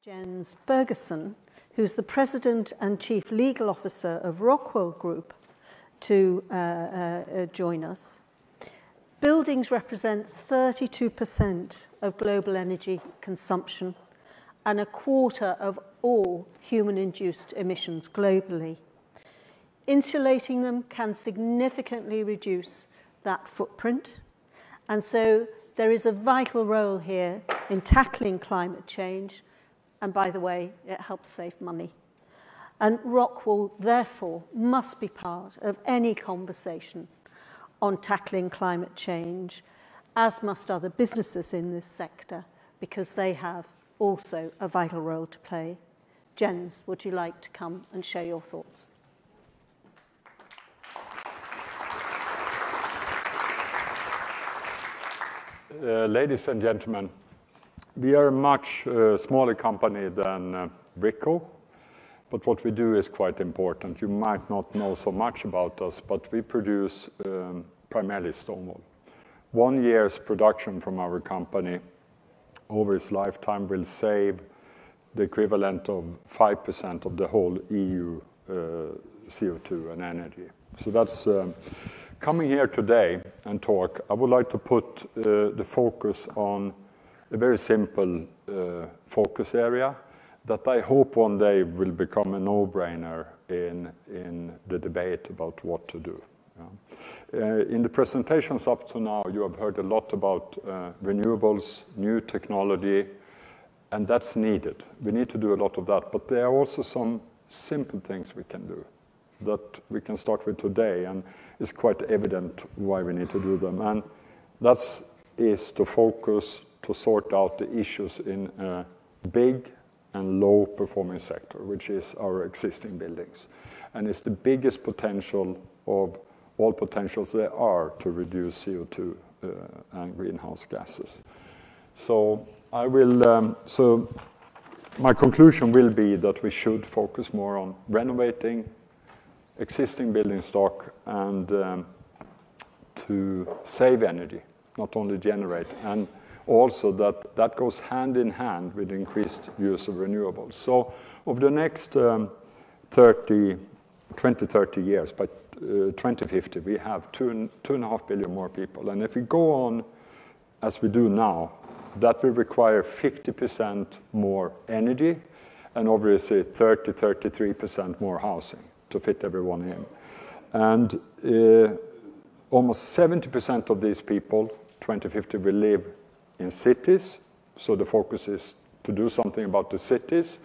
Jens Birgersson, who's the President and Chief Legal Officer of ROCKWOOL Group, to join us. Buildings represent 32% of global energy consumption and a quarter of all human-induced emissions globally. Insulating them can significantly reduce that footprint, and so there is a vital role here in tackling climate change, and by the way, it helps save money. And ROCKWOOL, therefore, must be part of any conversation on tackling climate change, as must other businesses in this sector, because they have also a vital role to play. Jens, would you like to come and share your thoughts? Ladies and gentlemen, we are a much smaller company than ROCKWOOL, but what we do is quite important. You might not know so much about us, but we produce primarily stone wool. 1 year's production from our company over its lifetime will save the equivalent of 5% of the whole EU CO2 and energy. So that's coming here today and talk. I would like to put the focus on a very simple focus area that I hope one day will become a no-brainer in the debate about what to do. In the presentations up to now, you have heard a lot about renewables, new technology, and that's needed. We need to do a lot of that, but there are also some simple things we can do that we can start with today, and it's quite evident why we need to do them. And that is to focus to sort out the issues in a big and low-performing sector, which is our existing buildings. And it's the biggest potential of all potentials there are to reduce CO2 and greenhouse gases. So my conclusion will be that we should focus more on renovating existing building stock and to save energy, not only generate, and also that goes hand in hand with increased use of renewables. So over the next 20, 30 years, by 2050, we have 2.5 billion more people. And if we go on as we do now, that will require 50% more energy and obviously 33% more housing to fit everyone in. And almost 70% of these people, 2050, will live in cities. So the focus is to do something about the cities.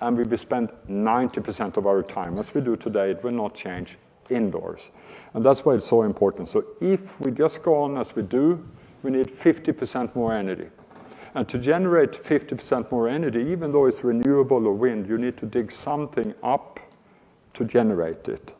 And we will spend 90% of our time, as we do today, it will not change, indoors. And that's why it's so important. So if we just go on as we do, we need 50% more energy. And to generate 50% more energy, even though it's renewable or wind, you need to dig something up to generate it.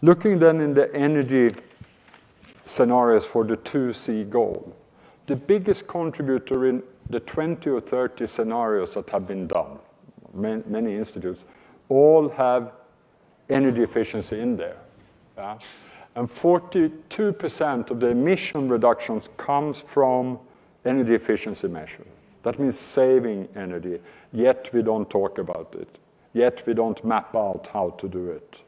Looking then in the energy scenarios for the 2C goal, the biggest contributor in the 20 or 30 scenarios that have been done, many institutes, all have energy efficiency in there. And 42% of the emission reductions comes from energy efficiency measures. That means saving energy, yet we don't talk about it. Yet we don't map out how to do it.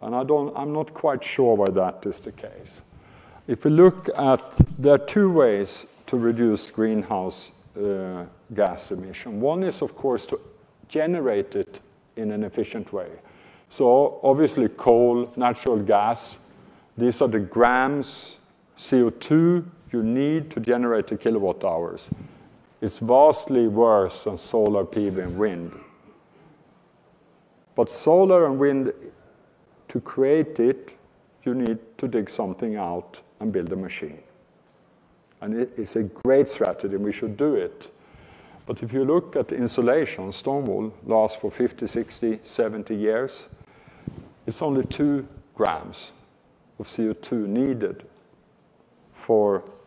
And I'm not quite sure why that is the case. If we look at, there are two ways to reduce greenhouse gas emission. One is, of course, to generate it in an efficient way. So obviously coal, natural gas, these are the grams CO2 you need to generate the kilowatt hours. It's vastly worse than solar, PV, and wind. But solar and wind, to create it, you need to dig something out and build a machine. And it's a great strategy, and we should do it. But if you look at insulation, stone wool lasts for 50, 60, 70 years. It's only 2 grams of CO2 needed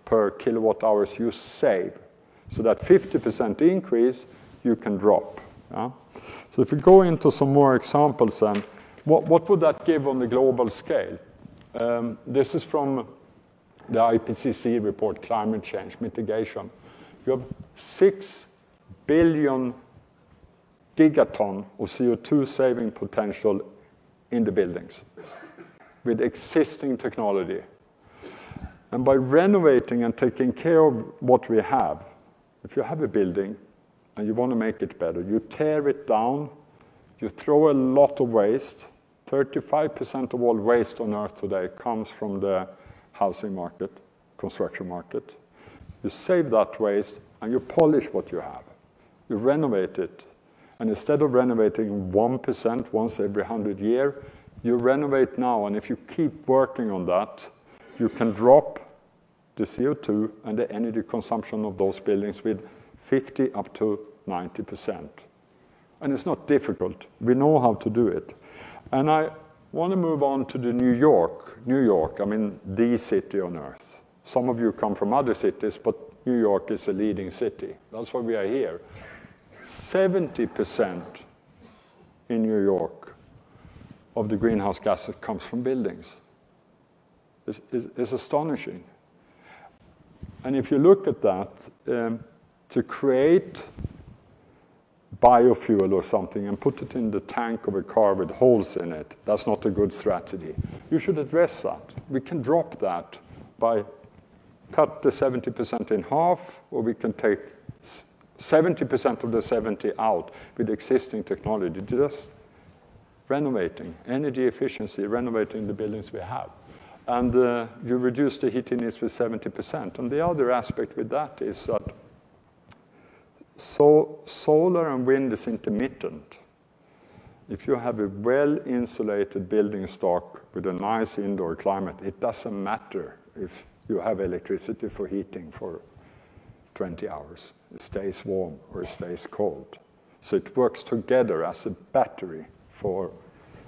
per kilowatt hours you save. So that 50% increase, you can drop. So if we go into some more examples then, what would that give on the global scale? This is from the IPCC report, Climate Change, Mitigation. You have 6 billion gigaton of CO2 saving potential in the buildings with existing technology. And by renovating and taking care of what we have, if you have a building and you want to make it better, you tear it down, you throw a lot of waste. 35% of all waste on Earth today comes from the housing market, construction market. You save that waste and you polish what you have. You renovate it. And instead of renovating 1% once every 100 years, you renovate now. And if you keep working on that, you can drop the CO2 and the energy consumption of those buildings with 50 up to 90%. And it's not difficult. We know how to do it. And I want to move on to the New York, I mean, the city on Earth. Some of you come from other cities, but New York is a leading city. That's why we are here. 70% in New York of the greenhouse gases comes from buildings. It's astonishing. And if you look at that, to create biofuel or something and put it in the tank of a car with holes in it, that's not a good strategy. You should address that. We can drop that by cut the 70% in half, or we can take 70% of the 70 out with existing technology, just renovating, energy efficiency, renovating the buildings we have. And you reduce the heating needs with 70%. And the other aspect with that is that solar and wind is intermittent. If you have a well-insulated building stock with a nice indoor climate, it doesn't matter if you have electricity for heating for 20 hours. It stays warm or it stays cold. So it works together as a battery for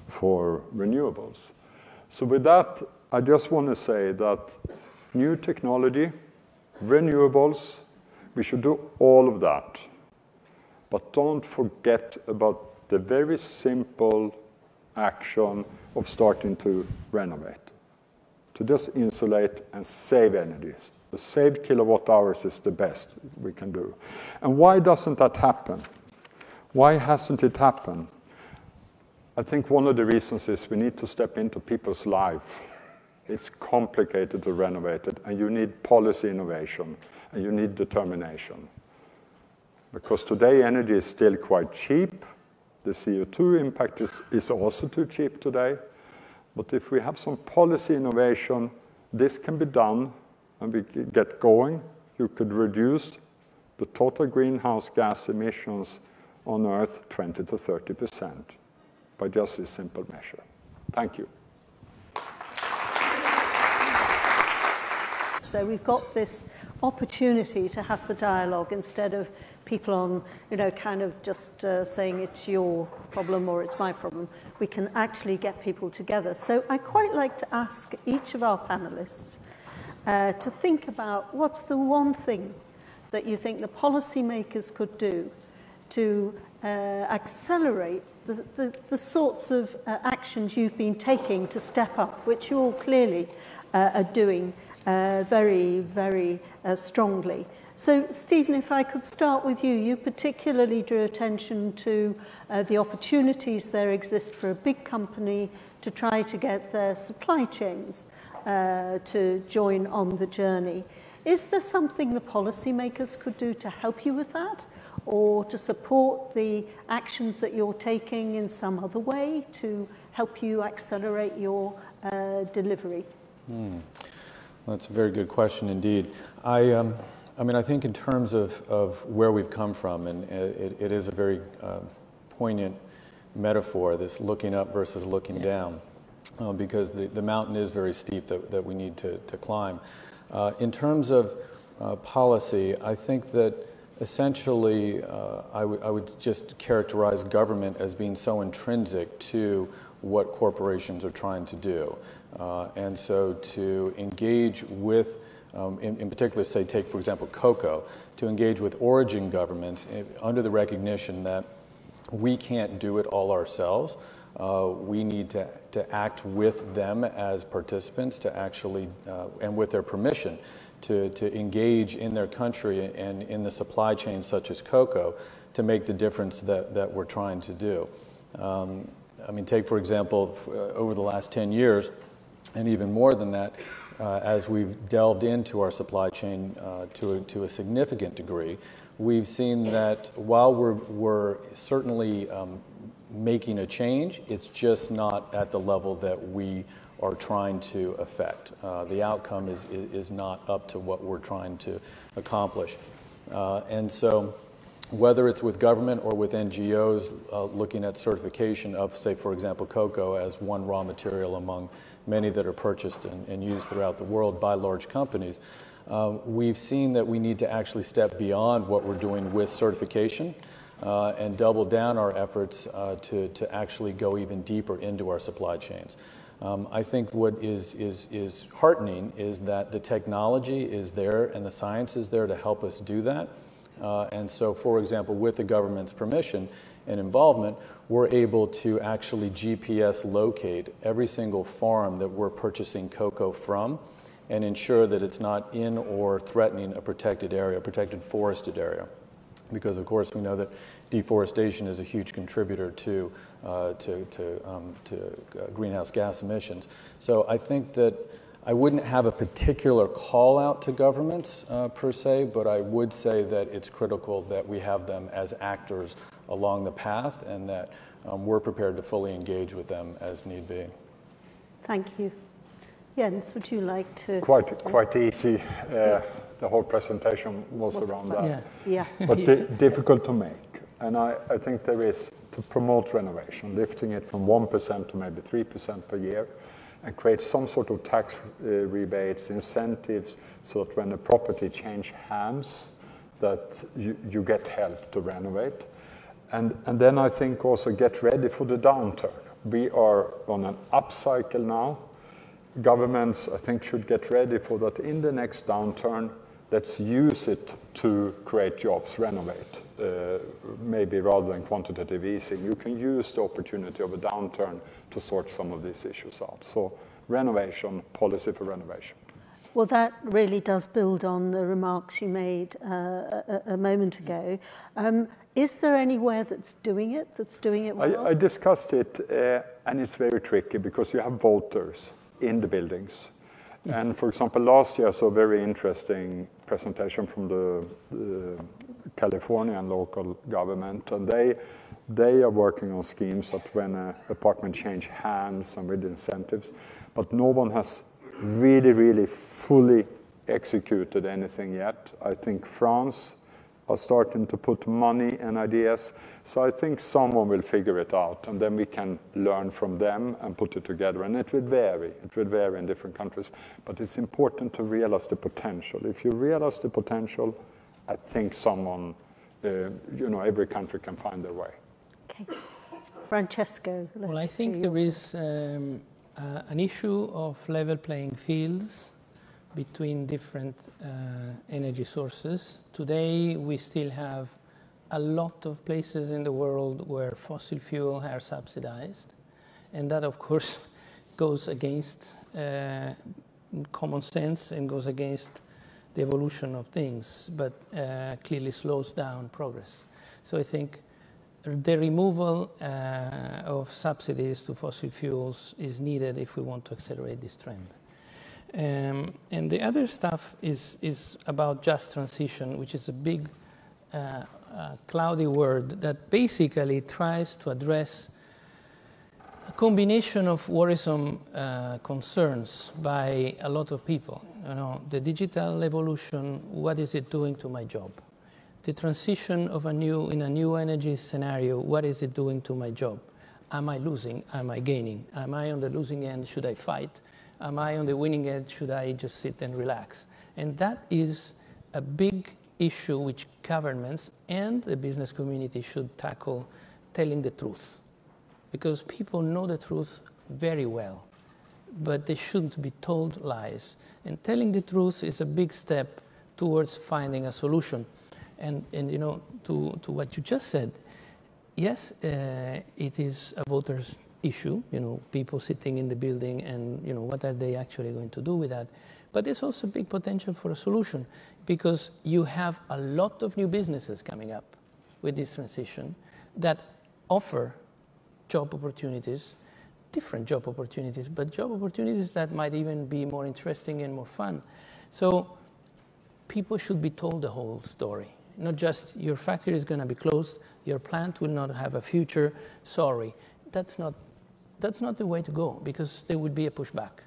renewables. So with that, I just want to say that new technology, renewables, we should do all of that. But don't forget about the very simple action of starting to renovate, to just insulate and save energy. The saved kilowatt hours is the best we can do. And why doesn't that happen? Why hasn't it happened? I think one of the reasons is we need to step into people's life. It's complicated to renovate it, and you need policy innovation, and you need determination. Because today energy is still quite cheap. The CO2 impact is also too cheap today. But if we have some policy innovation, this can be done, and we get going. You could reduce the total greenhouse gas emissions on Earth 20 to 30% by just this simple measure. Thank you. So we've got this opportunity to have the dialogue instead of people on, kind of just saying it's your problem or it's my problem. We can actually get people together. So I'd quite like to ask each of our panelists to think about what's the one thing that you think the policymakers could do to accelerate the sorts of actions you've been taking to step up, which you all clearly are doing very, very strongly. So, Stephen, if I could start with you. You particularly drew attention to the opportunities there exist for a big company to try to get their supply chains to join on the journey. Is there something the policymakers could do to help you with that, or to support the actions that you're taking in some other way to help you accelerate your delivery? That's a very good question indeed. I mean, I think in terms of where we've come from, and it is a very poignant metaphor, this looking up versus looking down, because the mountain is very steep that we need to climb. In terms of policy, I think that essentially I would just characterize government as being so intrinsic to what corporations are trying to do. And so to engage with, in particular, say, take, for example, cocoa, to engage with origin governments under the recognition that we can't do it all ourselves. We need to act with them as participants to actually, and with their permission, to engage in their country and in the supply chain such as cocoa to make the difference that we're trying to do. I mean, take for example, over the last 10 years, and even more than that, as we've delved into our supply chain to a significant degree, we've seen that while we're certainly making a change, it's just not at the level that we are trying to affect. The outcome is not up to what we're trying to accomplish. And so whether it's with government or with NGOs looking at certification of, say, for example, cocoa as one raw material among many that are purchased and used throughout the world by large companies, we've seen that we need to actually step beyond what we're doing with certification and double down our efforts to actually go even deeper into our supply chains. I think what is heartening is that the technology is there and the science is there to help us do that. And so, for example, with the government's permission and involvement, we're able to actually GPS locate every single farm that we're purchasing cocoa from and ensure that it's not in or threatening a protected area, a protected forested area. Because, of course, we know that deforestation is a huge contributor to greenhouse gas emissions. So I think that I wouldn't have a particular call out to governments per se, but I would say that it's critical that we have them as actors along the path and that we're prepared to fully engage with them as need be. Thank you. Jens, would you like to? Quite easy. The whole presentation was around that. Yeah. But difficult to make. And I think there is to promote renovation, lifting it from 1% to maybe 3% per year, and create some sort of tax rebates, incentives, so that when the property change hands, that you get help to renovate. And then I think also get ready for the downturn. We are on an upcycle now. Governments, I think, should get ready for that in the next downturn. Let's use it to create jobs, renovate, maybe rather than quantitative easing. You can use the opportunity of a downturn to sort some of these issues out. So renovation, policy for renovation. Well, that really does build on the remarks you made a moment ago. Is there anywhere that's doing it well? I discussed it, and it's very tricky because you have voters in the buildings. And for example, last year I saw a very interesting presentation from the Californian local government, and they are working on schemes that when an apartment change hands and with incentives, but no one has really fully executed anything yet. I think France are starting to put money and ideas. So I think someone will figure it out, and then we can learn from them and put it together. And it will vary. It will vary in different countries. But it's important to realize the potential. If you realize the potential, I think someone, every country can find their way. Okay. Francesco. Well, I think there is an issue of level playing fields between different energy sources. Today, we still have a lot of places in the world where fossil fuel are subsidized. And that, of course, goes against common sense and goes against the evolution of things, but clearly slows down progress. So I think the removal of subsidies to fossil fuels is needed if we want to accelerate this trend. And the other stuff is about just transition, which is a big cloudy word that basically tries to address a combination of worrisome concerns by a lot of people. The digital evolution, what is it doing to my job? The transition of in a new energy scenario, what is it doing to my job? Am I losing? Am I gaining? Am I on the losing end? Should I fight? Am I on the winning edge? Should I just sit and relax? And that is a big issue which governments and the business community should tackle, telling the truth. Because people know the truth very well, but they shouldn't be told lies. And telling the truth is a big step towards finding a solution. And to what you just said, yes, it is a voter's issue, people sitting in the building and, what are they actually going to do with that? But there's also big potential for a solution, because you have a lot of new businesses coming up with this transition that offer job opportunities, different job opportunities, but job opportunities that might even be more interesting and more fun. So people should be told the whole story, not just your factory is going to be closed, your plant will not have a future, sorry. That's not the way to go, because there would be a pushback.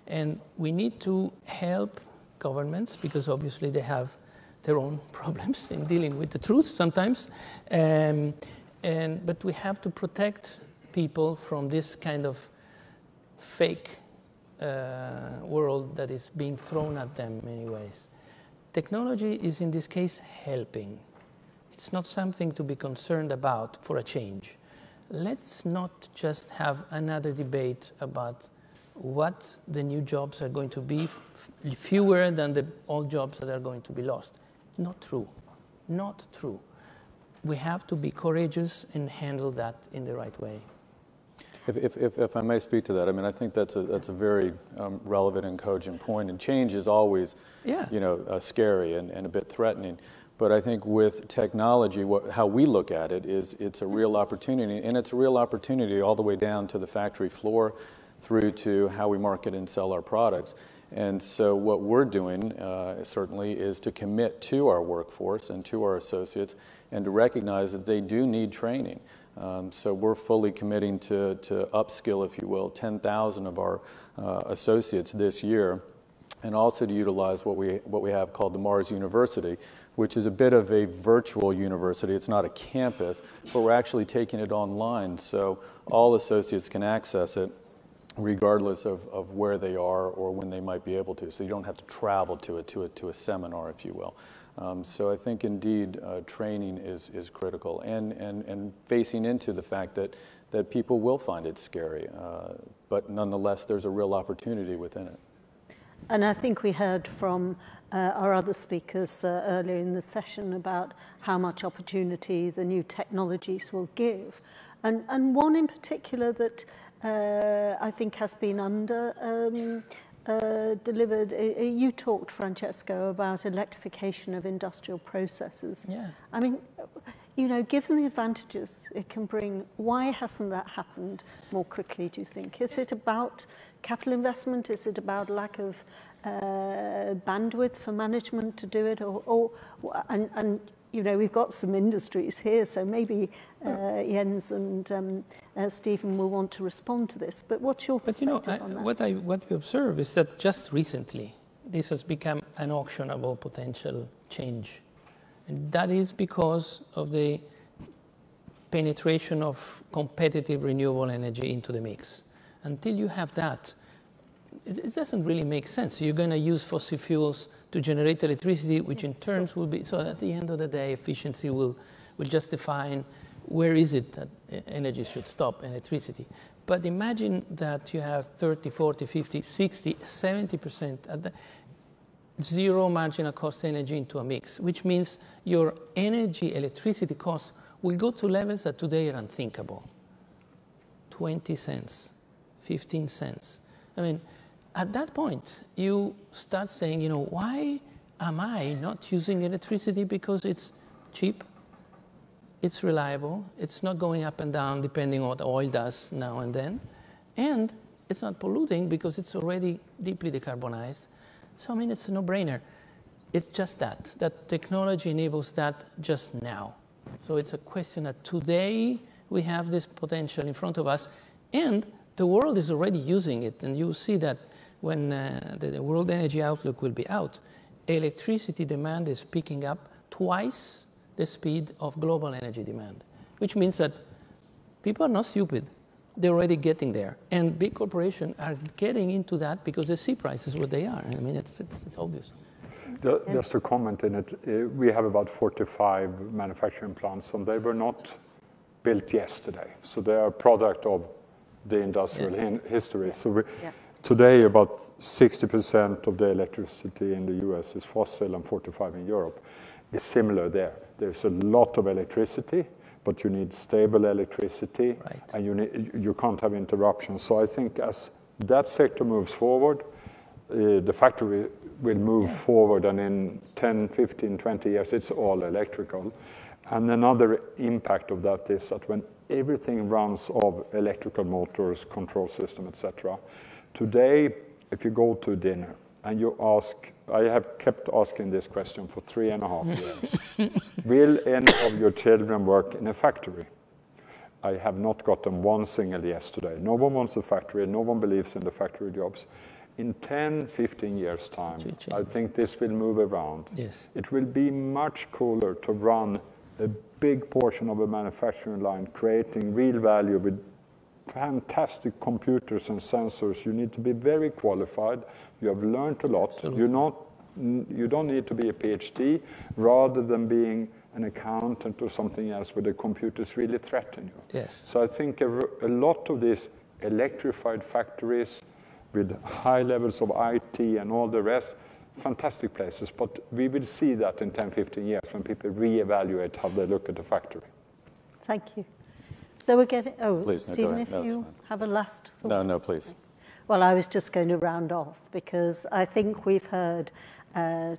And we need to help governments, because obviously they have their own problems in dealing with the truth sometimes. But we have to protect people from this kind of fake world that is being thrown at them in many ways. Technology is, in this case, helping. It's not something to be concerned about for a change. Let's not just have another debate about what the new jobs are going to be, fewer than the old jobs that are going to be lost. Not true. Not true. We have to be courageous and handle that in the right way. If I may speak to that, I mean, I think that's a very relevant and cogent point. And change is always, scary and a bit threatening. But I think with technology, how we look at it is it's a real opportunity, and it's a real opportunity all the way down to the factory floor, through to how we market and sell our products. And so what we're doing certainly is to commit to our workforce and to our associates and to recognize that they do need training. So we're fully committing to upskill, if you will, 10,000 of our associates this year, and also to utilize what we have called the Mars University, which is a bit of a virtual university. It's not a campus, but we're actually taking it online, so all associates can access it regardless of where they are or when they might be able to. So you don't have to travel to a seminar, if you will. So I think indeed training is critical, and facing into the fact that people will find it scary, but nonetheless there's a real opportunity within it. And I think we heard from our other speakers earlier in the session about how much opportunity the new technologies will give. And one in particular that I think has been delivered. You talked, Francesco, about electrification of industrial processes. Yeah. I mean, given the advantages it can bring, why hasn't that happened more quickly, do you think? Is it about capital investment? Is it about lack of bandwidth for management to do it? And we've got some industries here, so maybe Jens and Stephen will want to respond to this. But what's your perspective on that? What we observe is that just recently, this has become an auctionable potential change. And that is because of the penetration of competitive renewable energy into the mix. Until you have that, it doesn't really make sense. You're going to use fossil fuels to generate electricity, which in turn will be, so at the end of the day, efficiency will just define where is it that energy should stop, electricity. But imagine that you have 30, 40, 50, 60, 70% at the zero marginal cost energy into a mix, which means your electricity costs will go to levels that today are unthinkable. 20 cents, 15 cents. I mean, at that point, you start saying, why am I not using electricity? Because it's cheap, it's reliable, it's not going up and down depending on what oil does now and then, and it's not polluting because it's already deeply decarbonized. So, I mean, it's a no-brainer. It's just that technology enables that just now. So it's a question that today we have this potential in front of us, and the world is already using it. And you will see that when the World Energy Outlook will be out, electricity demand is picking up twice the speed of global energy demand, which means that people are not stupid. They're already getting there. And big corporations are getting into that because they see prices what they are. I mean, it's obvious. Just to comment in it, we have about 45 manufacturing plants, and they were not built yesterday. So they are a product of the industrial history. So today, about 60% of the electricity in the US is fossil and 45% in Europe. It's similar there. There's a lot of electricity, but you need stable electricity, and you can't have interruptions. So I think as that sector moves forward, the factory will move forward, and in 10, 15, 20 years, it's all electrical. And another impact of that is that when everything runs off electrical motors, control system, etc. Today, if you go to dinner and you ask, I have kept asking this question for 3.5 years, will any of your children work in a factory? I have not gotten one single yes today. No one wants a factory, no one believes in the factory jobs. In 10, 15 years' time, I think this will move around. Yes. It will be much cooler to run a big portion of a manufacturing line, creating real value with fantastic computers and sensors. You need to be very qualified. You have learned a lot. You don't need to be a PhD, rather than being an accountant or something else where the computers really threaten you. Yes. So I think a lot of these electrified factories with high levels of IT and all the rest, fantastic places, but we will see that in 10, 15 years when people reevaluate how they look at the factory. Thank you. So we're getting, Please, no, Stephen, if you have a last thought. No, please. Well, I was just going to round off because I think we've heard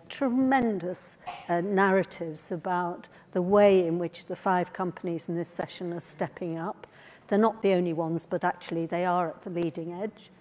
tremendous narratives about the way in which the 5 companies in this session are stepping up. They're not the only ones, but actually they are at the leading edge.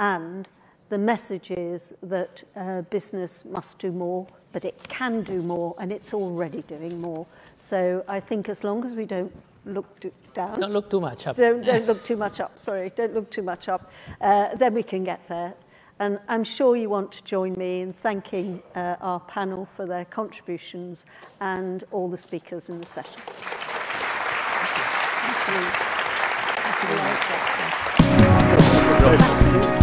And the message is that business must do more, but it can do more, and it's already doing more. So I think as long as we don't look down. Don't look too much up. Don't look too much up, sorry. Don't look too much up. Then we can get there. And I'm sure you want to join me in thanking our panel for their contributions and all the speakers in the session. Thank you. Thank you. Thank you.